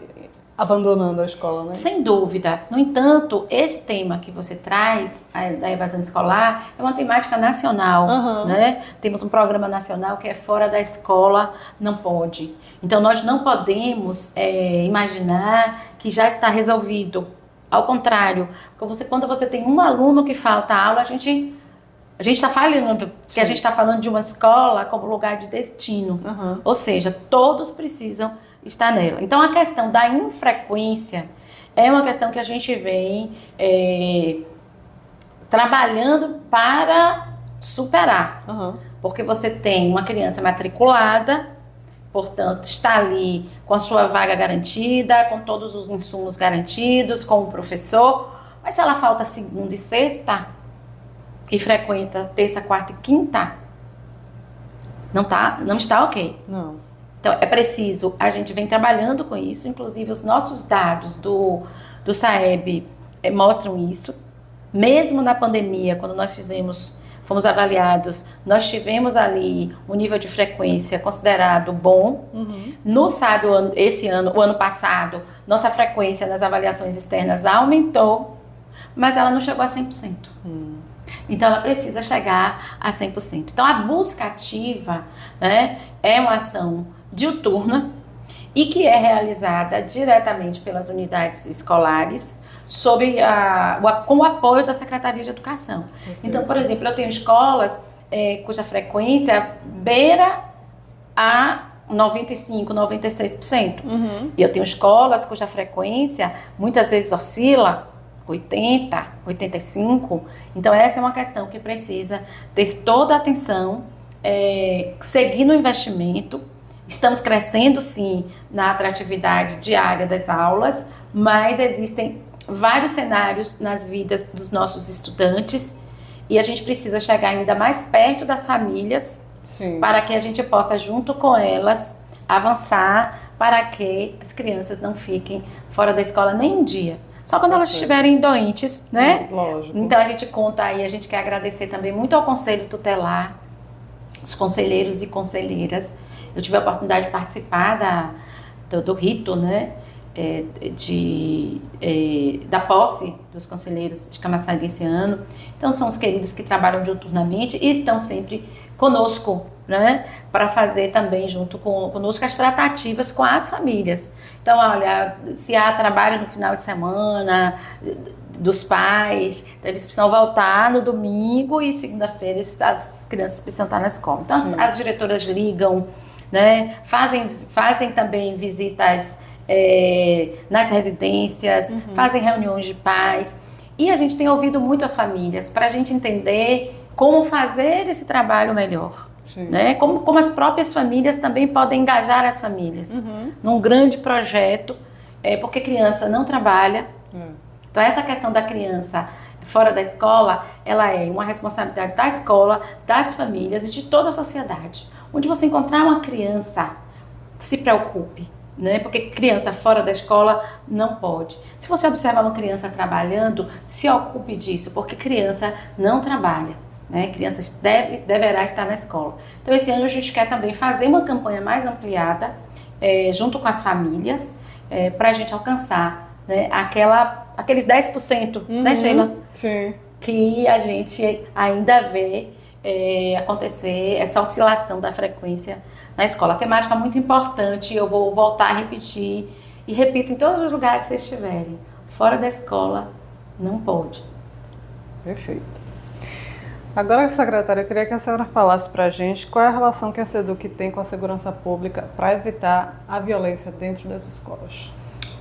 abandonando a escola, né? Sem dúvida. No entanto, esse tema que você traz, da evasão escolar, é uma temática nacional, né? Temos um programa nacional que é Fora da Escola Não Pode. Então, nós não podemos imaginar que já está resolvido. Ao contrário, quando você tem um aluno que falta aula, a gente está falando, que a gente está falando de uma escola como lugar de destino. Ou seja, todos precisam estar nela. Então, a questão da infrequência é uma questão que a gente vem trabalhando para superar. Porque você tem uma criança matriculada, portanto, está ali com a sua vaga garantida, com todos os insumos garantidos, com o professor, mas se ela falta segunda e sexta e frequenta terça, quarta e quinta, não está ok. Não. Então, é preciso, a gente vem trabalhando com isso, inclusive os nossos dados do SAEB mostram isso. Mesmo na pandemia, quando nós fomos avaliados, nós tivemos ali um nível de frequência considerado bom. No SAEB, o ano passado, nossa frequência nas avaliações externas aumentou, mas ela não chegou a 100%. Então, ela precisa chegar a 100%. Então, a busca ativa, né, é uma ação diuturna e que é realizada diretamente pelas unidades escolares com o apoio da Secretaria de Educação. Então, por exemplo, eu tenho escolas cuja frequência beira a 95%, 96%. E eu tenho escolas cuja frequência muitas vezes oscila 80%, 85%. Então, essa é uma questão que precisa ter toda a atenção, seguir no investimento. Estamos crescendo, sim, na atratividade diária das aulas, mas existem vários cenários nas vidas dos nossos estudantes e a gente precisa chegar ainda mais perto das famílias, sim, para que a gente possa, junto com elas, avançar para que as crianças não fiquem fora da escola nem um dia. Só quando elas estiverem doentes, né? Lógico. Então, a gente conta aí, a gente quer agradecer também muito ao Conselho Tutelar, os conselheiros e conselheiras. Eu tive a oportunidade de participar do rito, né, da posse dos conselheiros de Camaçari esse ano. Então, são os queridos que trabalham diuturnamente e estão sempre conosco, né, para fazer também junto conosco as tratativas com as famílias. Então, olha, se há trabalho no final de semana dos pais, eles precisam voltar no domingo e segunda-feira as crianças precisam estar na escola. Então, as diretoras ligam, né, fazem também visitas nas residências, fazem reuniões de pais. E a gente tem ouvido muito as famílias para a gente entender como fazer esse trabalho melhor. Né? Como as próprias famílias também podem engajar as famílias num grande projeto, porque criança não trabalha. Então, essa questão da criança fora da escola, ela é uma responsabilidade da escola, das famílias e de toda a sociedade. Onde você encontrar uma criança, se preocupe, né? Porque criança fora da escola não pode. Se você observar uma criança trabalhando, se ocupe disso, porque criança não trabalha, né? Crianças deverá estar na escola. Então, esse ano a gente quer também fazer uma campanha mais ampliada, junto com as famílias, para a gente alcançar, né, aqueles 10%, né, Sheila? Sim. Que a gente ainda vê acontecer essa oscilação da frequência na escola. A temática é muito importante, eu vou voltar a repetir e repito em todos os lugares que vocês estiverem. Fora da escola, não pode. Perfeito. Agora, secretária, eu queria que a senhora falasse para a gente qual é a relação que a SEDUC tem com a segurança pública para evitar a violência dentro das escolas.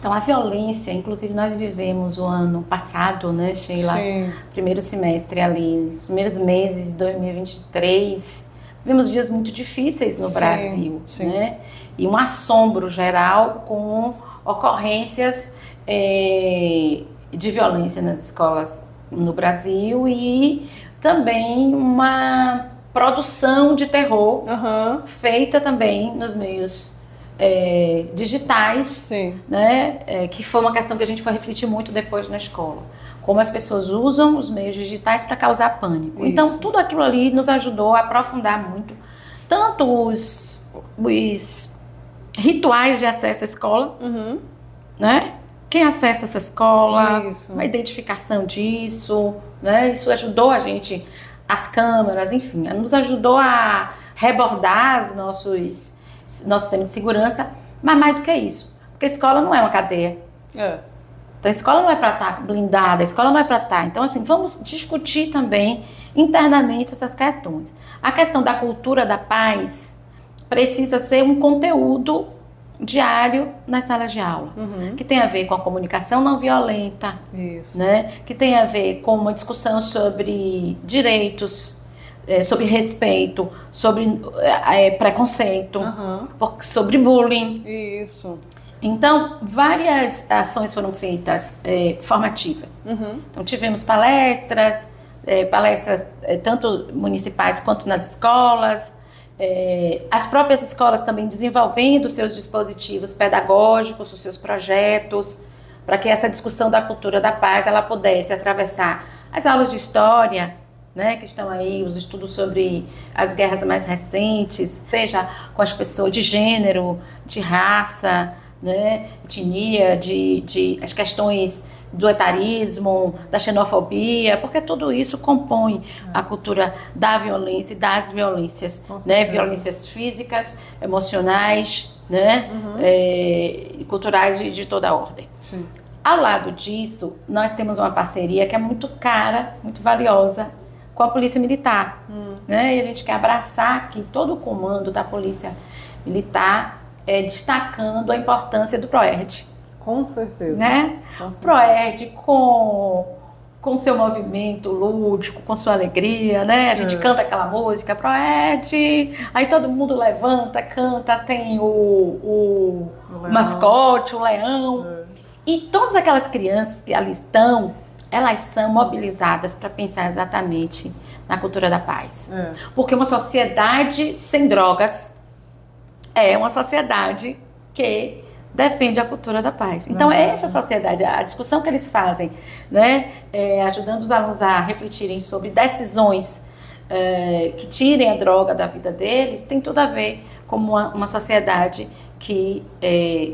Então, a violência, inclusive nós vivemos o ano passado, né, Sheila? Sim. Primeiro semestre ali, os primeiros meses de 2023, vivemos dias muito difíceis no Brasil, né? E um assombro geral com ocorrências de violência nas escolas no Brasil e também uma produção de terror feita também nos meios digitais, né? Que foi uma questão que a gente foi refletir muito depois na escola. Como as pessoas usam os meios digitais para causar pânico. Isso. Então, tudo aquilo ali nos ajudou a aprofundar muito, tanto os rituais de acesso à escola, né? Quem acessa essa escola, a identificação disso, né? Isso ajudou a gente, as câmeras, enfim, nos ajudou a rebordar nosso sistema de segurança, mas mais do que isso, porque a escola não é uma cadeia. Então, a escola não é para estar blindada, a escola não é para estar. Então, assim, vamos discutir também internamente essas questões. A questão da cultura da paz precisa ser um conteúdo diário nas salas de aula, que tem a ver com a comunicação não violenta, né? Que tem a ver com uma discussão sobre direitos, sobre respeito, sobre preconceito, sobre bullying. Isso. Então, várias ações foram feitas formativas. Então, tivemos palestras tanto municipais quanto nas escolas, as próprias escolas também desenvolvendo seus dispositivos pedagógicos, os seus projetos, para que essa discussão da cultura da paz ela pudesse atravessar as aulas de história, né, que estão aí, os estudos sobre as guerras mais recentes, seja com as pessoas de gênero, de raça, né, etnia, de as questões do etarismo, da xenofobia, porque tudo isso compõe a cultura da violência e das violências, né, violências físicas, emocionais, né, e culturais de toda a ordem. Sim. Ao lado disso, nós temos uma parceria que é muito cara, muito valiosa, com a Polícia Militar, né? E a gente quer abraçar aqui todo o comando da Polícia Militar, destacando a importância do PROERD. Com certeza. Né? O PROERD com seu movimento lúdico, com sua alegria, né? A gente canta aquela música, PROERD, aí todo mundo levanta, canta, tem o mascote, o leão. E todas aquelas crianças que ali estão, elas são mobilizadas para pensar exatamente na cultura da paz. Porque uma sociedade sem drogas é uma sociedade que defende a cultura da paz. Então, essa sociedade, a discussão que eles fazem, né, ajudando os alunos a refletirem sobre decisões que tirem a droga da vida deles, tem tudo a ver com uma sociedade que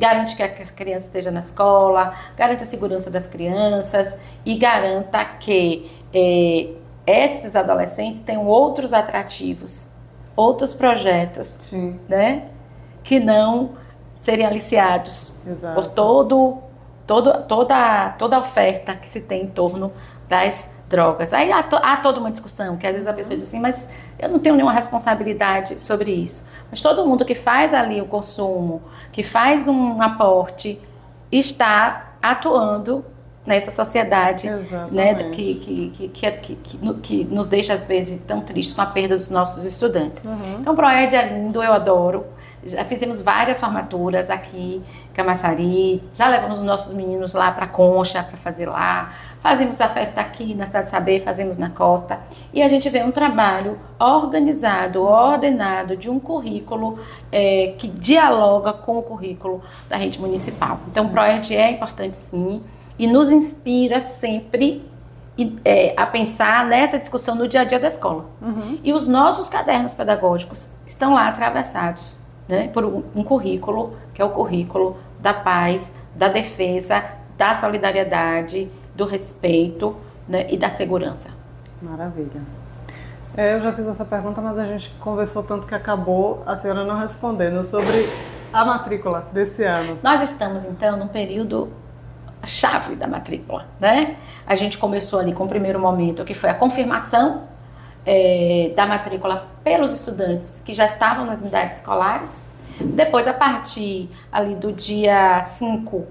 garante que a criança esteja na escola, garante a segurança das crianças e garanta que esses adolescentes tenham outros atrativos, outros projetos, Sim. Né, que não serem aliciados por toda a oferta que se tem em torno das drogas. Aí há toda uma discussão, que às vezes a pessoa diz assim, mas eu não tenho nenhuma responsabilidade sobre isso. Mas todo mundo que faz ali o consumo, que faz um aporte, está atuando nessa sociedade, né, que nos deixa às vezes tão tristes com a perda dos nossos estudantes. Então o PROERD é lindo, eu adoro. Já fizemos várias formaturas aqui em Camaçari, já levamos os nossos meninos lá para Concha para fazer lá, fazemos a festa aqui na Cidade do Saber, fazemos na Costa, e a gente vê um trabalho organizado, ordenado, de um currículo que dialoga com o currículo da rede municipal. Então o PROERD é importante sim, e nos inspira sempre a pensar nessa discussão no dia a dia da escola. E os nossos cadernos pedagógicos estão lá atravessados, né, por um currículo, que é o currículo da paz, da defesa, da solidariedade, do respeito, né, e da segurança. Maravilha. Eu já fiz essa pergunta, mas a gente conversou tanto que acabou a senhora não respondendo sobre a matrícula desse ano. Nós estamos, então, num período chave da matrícula, né? A gente começou ali com o primeiro momento, que foi a confirmação da matrícula pelos estudantes que já estavam nas unidades escolares. Depois, a partir ali do dia 5,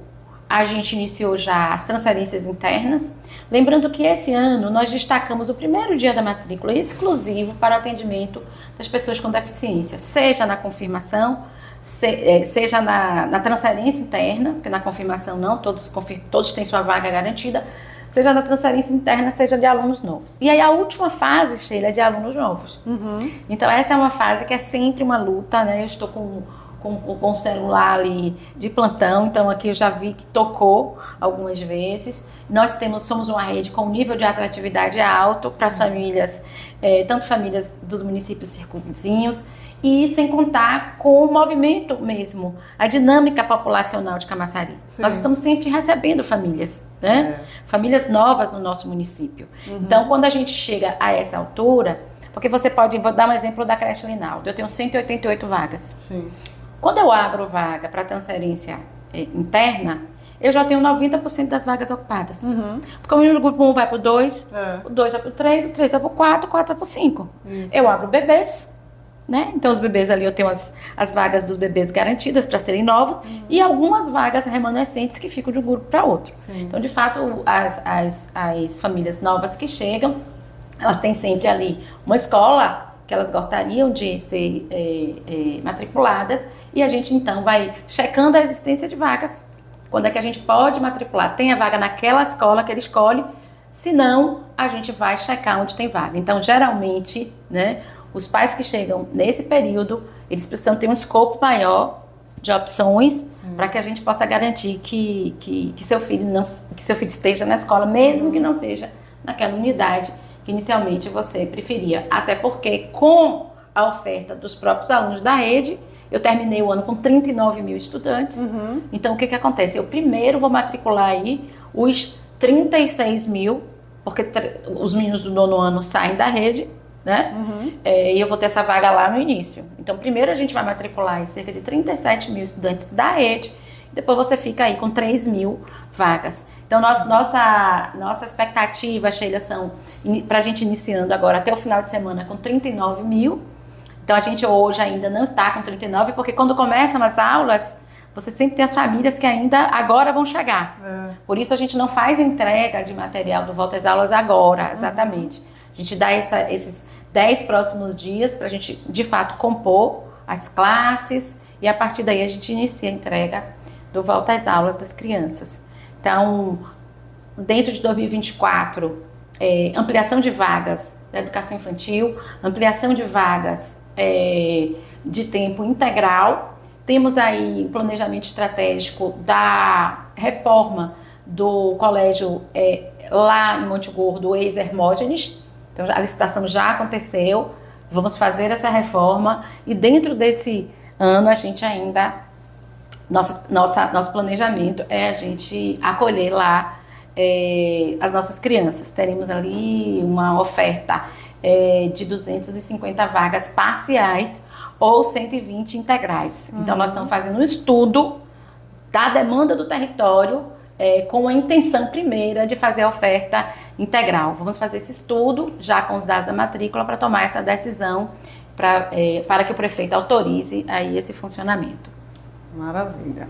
a gente iniciou já as transferências internas. Lembrando que esse ano nós destacamos o primeiro dia da matrícula exclusivo para o atendimento das pessoas com deficiência, seja na confirmação, seja na transferência interna, porque na confirmação não, todos têm sua vaga garantida, seja na transferência interna, seja de alunos novos. E aí a última fase, Sheila, é de alunos novos. Então essa é uma fase que é sempre uma luta, né? Eu estou com o celular ali de plantão, então aqui eu já vi que tocou algumas vezes. Nós somos uma rede com um nível de atratividade alto para as famílias, tanto famílias dos municípios circunvizinhos, e sem contar com o movimento mesmo, a dinâmica populacional de Camaçari. Sim. Nós estamos sempre recebendo famílias, né? Famílias novas no nosso município. Então, quando a gente chega a essa altura, porque vou dar um exemplo da creche Linaldo, eu tenho 188 vagas. Sim. Quando eu abro vaga para transferência interna, eu já tenho 90% das vagas ocupadas. Porque o grupo 1 vai para o 2, o 2 vai para o 3, o 3 vai para o 4, o 4 vai para o 5. Eu abro bebês, né? Então os bebês ali eu tenho as vagas dos bebês garantidas para serem novos e algumas vagas remanescentes que ficam de um grupo para outro. Sim. Então, de fato, as famílias novas que chegam, elas têm sempre ali uma escola que elas gostariam de ser matriculadas, e a gente então vai checando a existência de vagas. Quando é que a gente pode matricular? Tem a vaga naquela escola que ele escolhe, se não, a gente vai checar onde tem vaga. Então, geralmente, né, os pais que chegam nesse período, eles precisam ter um escopo maior de opções para que a gente possa garantir que seu filho esteja na escola, mesmo que não seja naquela unidade que inicialmente você preferia. Até porque, com a oferta dos próprios alunos da rede, eu terminei o ano com 39 mil estudantes. Então, o que acontece? Eu primeiro vou matricular aí os 36 mil, porque os meninos do 9º ano saem da rede, né? E eu vou ter essa vaga lá no início. Então, primeiro a gente vai matricular aí cerca de 37 mil estudantes da rede, depois você fica aí com 3 mil vagas. Então, nossa expectativa, Sheila, são para a gente iniciando agora até o final de semana com 39 mil. Então, a gente hoje ainda não está com 39, porque quando começam as aulas, você sempre tem as famílias que ainda agora vão chegar. Por isso, a gente não faz entrega de material do Volta às Aulas agora, exatamente. A gente dá esses 10 próximos dias para a gente, de fato, compor as classes, e a partir daí a gente inicia a entrega do Volta às Aulas das crianças. Então, dentro de 2024, ampliação de vagas da educação infantil, ampliação de vagas de tempo integral. Temos aí o planejamento estratégico da reforma do colégio lá em Monte Gordo, ex-Hermógenes. Então, a licitação já aconteceu, vamos fazer essa reforma, e dentro desse ano a gente ainda, nosso planejamento é a gente acolher lá as nossas crianças. Teremos ali uma oferta de 250 vagas parciais ou 120 integrais. Então, nós estamos fazendo um estudo da demanda do território com a intenção primeira de fazer a oferta integral. Vamos fazer esse estudo já com os dados da matrícula para tomar essa decisão para que o prefeito autorize aí esse funcionamento. Maravilha.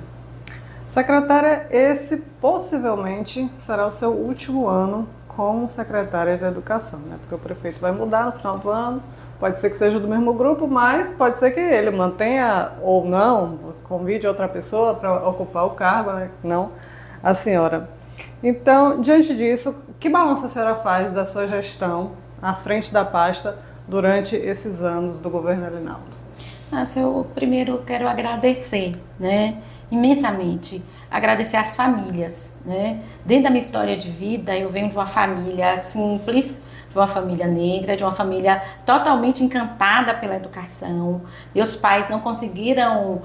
Secretária, esse possivelmente será o seu último ano como secretária de Educação, né? Porque o prefeito vai mudar no final do ano, pode ser que seja do mesmo grupo, mas pode ser que ele mantenha ou não, convide outra pessoa para ocupar o cargo, né? Não a senhora. Então, diante disso, que balanço a senhora faz da sua gestão à frente da pasta durante esses anos do governo Alinaldo? Eu primeiro quero agradecer, né, imensamente, agradecer às famílias, né? Dentro da minha história de vida, eu venho de uma família simples, de uma família negra, de uma família totalmente encantada pela educação. Meus pais não conseguiram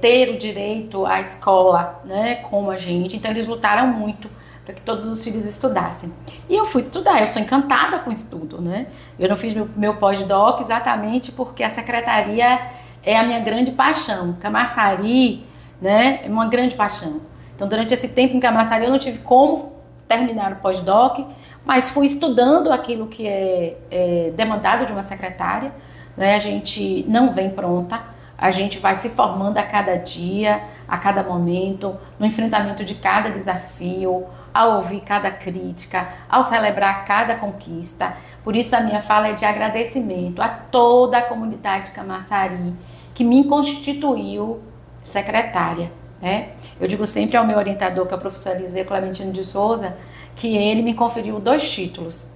ter o direito à escola, né, como a gente, então eles lutaram muito para que todos os filhos estudassem. E eu fui estudar, eu sou encantada com o estudo, né? Eu não fiz meu pós-doc exatamente porque a secretaria é a minha grande paixão. Camaçari, né, é uma grande paixão. Então, durante esse tempo em Camaçari, eu não tive como terminar o pós-doc, mas fui estudando aquilo que é demandado de uma secretária, né? A gente não vem pronta, a gente vai se formando a cada dia, a cada momento, no enfrentamento de cada desafio, ao ouvir cada crítica, ao celebrar cada conquista. Por isso a minha fala é de agradecimento a toda a comunidade de Camaçari que me constituiu secretária, né? Eu digo sempre ao meu orientador, que é o professor Eliseu Clementino de Souza, que ele me conferiu 2 títulos,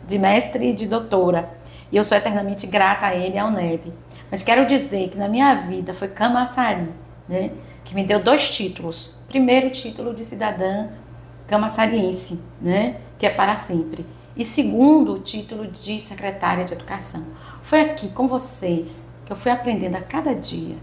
de mestre e de doutora. E eu sou eternamente grata a ele e ao NEB. Mas quero dizer que na minha vida foi Camaçari, né, que me deu 2 títulos. Primeiro, o título de cidadã camaçariense, né, que é para sempre. E segundo, o título de secretária de Educação. Foi aqui com vocês que eu fui aprendendo a cada dia,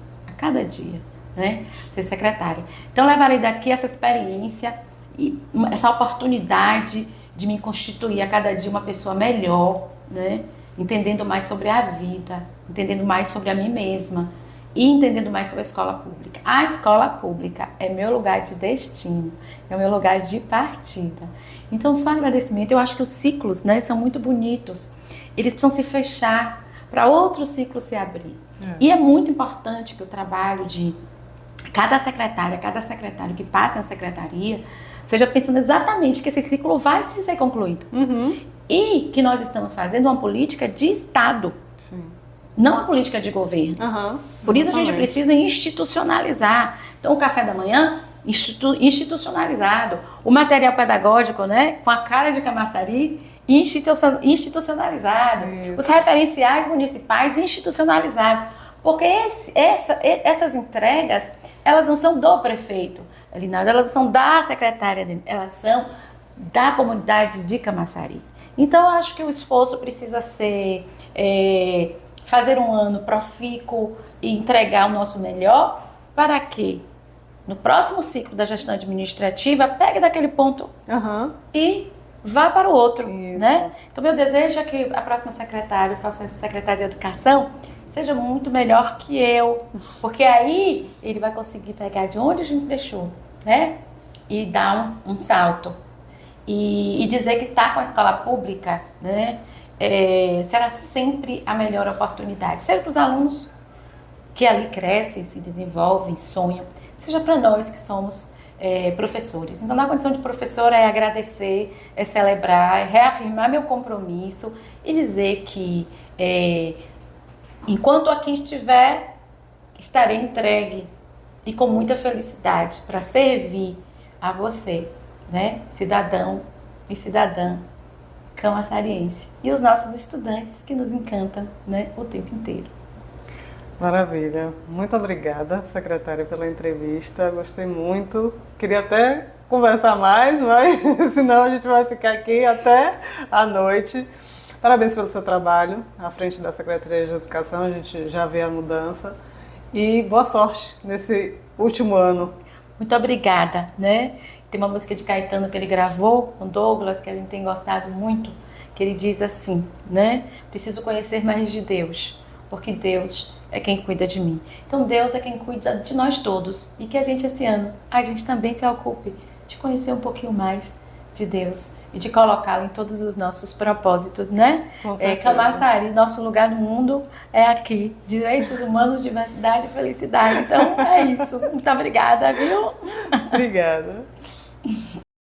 né, ser secretária. Então, levarei daqui essa experiência e essa oportunidade de me constituir a cada dia uma pessoa melhor, né, entendendo mais sobre a vida, entendendo mais sobre a mim mesma e entendendo mais sobre a escola pública. A escola pública é meu lugar de destino, é o meu lugar de partida. Então, só agradecimento. Eu acho que os ciclos, né, são muito bonitos. Eles precisam se fechar para outro ciclo se abrir. E é muito importante que o trabalho de cada secretário que passe na secretaria seja pensando exatamente que esse ciclo vai ser concluído. E que nós estamos fazendo uma política de Estado, Sim. não uma política de governo. Por isso a gente precisa institucionalizar. Então, o café da manhã, institucionalizado. O material pedagógico, né, com a cara de Camaçari, institucionalizado. Isso. Os referenciais municipais institucionalizados. Porque essas entregas, elas não são do prefeito, Elinaldo, elas não são da secretária, elas são da comunidade de Camaçari. Então, eu acho que o esforço precisa ser fazer um ano profícuo e entregar o nosso melhor para que, no próximo ciclo da gestão administrativa, pegue daquele ponto e vá para o outro. Né? Então, meu desejo é que a próxima secretária, o próximo secretário de Educação, seja muito melhor que eu, porque aí ele vai conseguir pegar de onde a gente deixou, né? E dar um salto. E dizer que estar com a escola pública, né, será sempre a melhor oportunidade. Seja para os alunos que ali crescem, se desenvolvem, sonham, seja para nós que somos professores. Então, na condição de professora é agradecer, é celebrar, é reafirmar meu compromisso e dizer que enquanto aqui estiver, estarei entregue e com muita felicidade para servir a você, né, cidadão e cidadã camaçariense, e os nossos estudantes que nos encantam, né, o tempo inteiro. Maravilha. Muito obrigada, secretária, pela entrevista. Gostei muito. Queria até conversar mais, mas senão a gente vai ficar aqui até a noite. Parabéns pelo seu trabalho à frente da Secretaria de Educação, a gente já vê a mudança. E boa sorte nesse último ano. Muito obrigada, né? Tem uma música de Caetano que ele gravou com Douglas, que a gente tem gostado muito, que ele diz assim, né? Preciso conhecer mais de Deus, porque Deus é quem cuida de mim. Então Deus é quem cuida de nós todos. E que a gente esse ano, a gente também se ocupe de conhecer um pouquinho mais de Deus e de colocá-lo em todos os nossos propósitos, né? Camaçari, nosso lugar no mundo é aqui. Direitos humanos, diversidade e felicidade. Então é isso. Muito obrigada, viu? Obrigada.